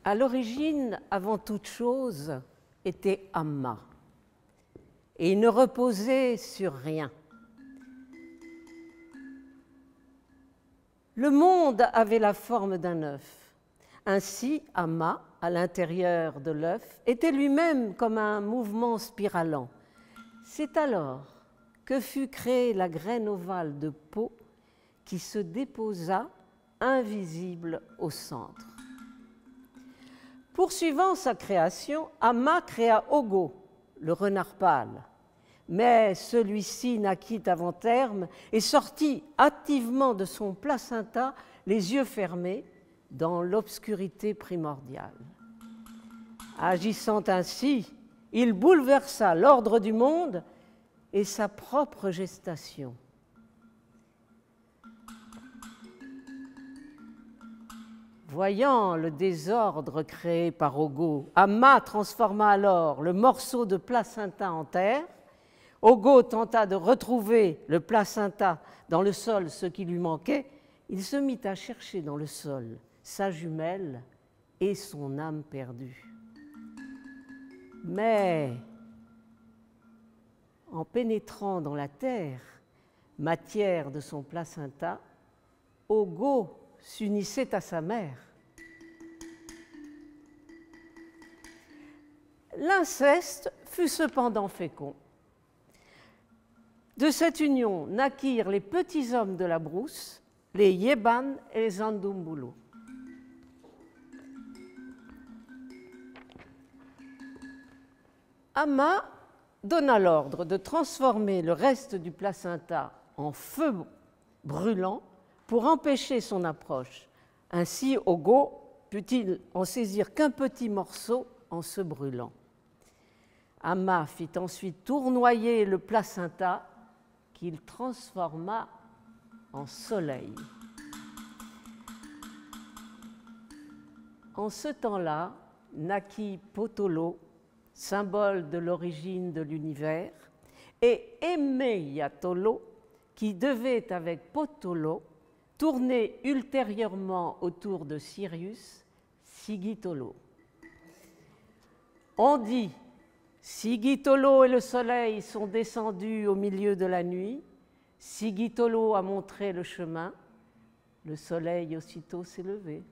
À l'origine, avant toute chose, était Amma, et il ne reposait sur rien. Le monde avait la forme d'un œuf. Ainsi, Amma, à l'intérieur de l'œuf, était lui-même comme un mouvement spiralant. C'est alors que fut créée la graine ovale de peau qui se déposa invisible au centre. Poursuivant sa création, Amma créa Ogo, le renard pâle. Mais celui-ci naquit avant terme et sortit hâtivement de son placenta, les yeux fermés, dans l'obscurité primordiale. Agissant ainsi, il bouleversa l'ordre du monde et sa propre gestation. Voyant le désordre créé par Ogo, Amma transforma alors le morceau de placenta en terre. Ogo tenta de retrouver le placenta dans le sol, ce qui lui manquait. Il se mit à chercher dans le sol sa jumelle et son âme perdue. Mais en pénétrant dans la terre, matière de son placenta, Ogo s'unissait à sa mère. L'inceste fut cependant fécond. De cette union naquirent les petits hommes de la brousse, les Yeban et les Andumbulu. Amma donna l'ordre de transformer le reste du placenta en feu brûlant pour empêcher son approche. Ainsi, Ogo put-il en saisir qu'un petit morceau en se brûlant. Amma fit ensuite tournoyer le placenta qu'il transforma en soleil. En ce temps-là, naquit Potolo, symbole de l'origine de l'univers, et Emeyatolo, qui devait, avec Potolo, tourner ultérieurement autour de Sirius, Sigitolo. On dit Sigitolo et le soleil sont descendus au milieu de la nuit. Sigitolo a montré le chemin. Le soleil aussitôt s'est levé.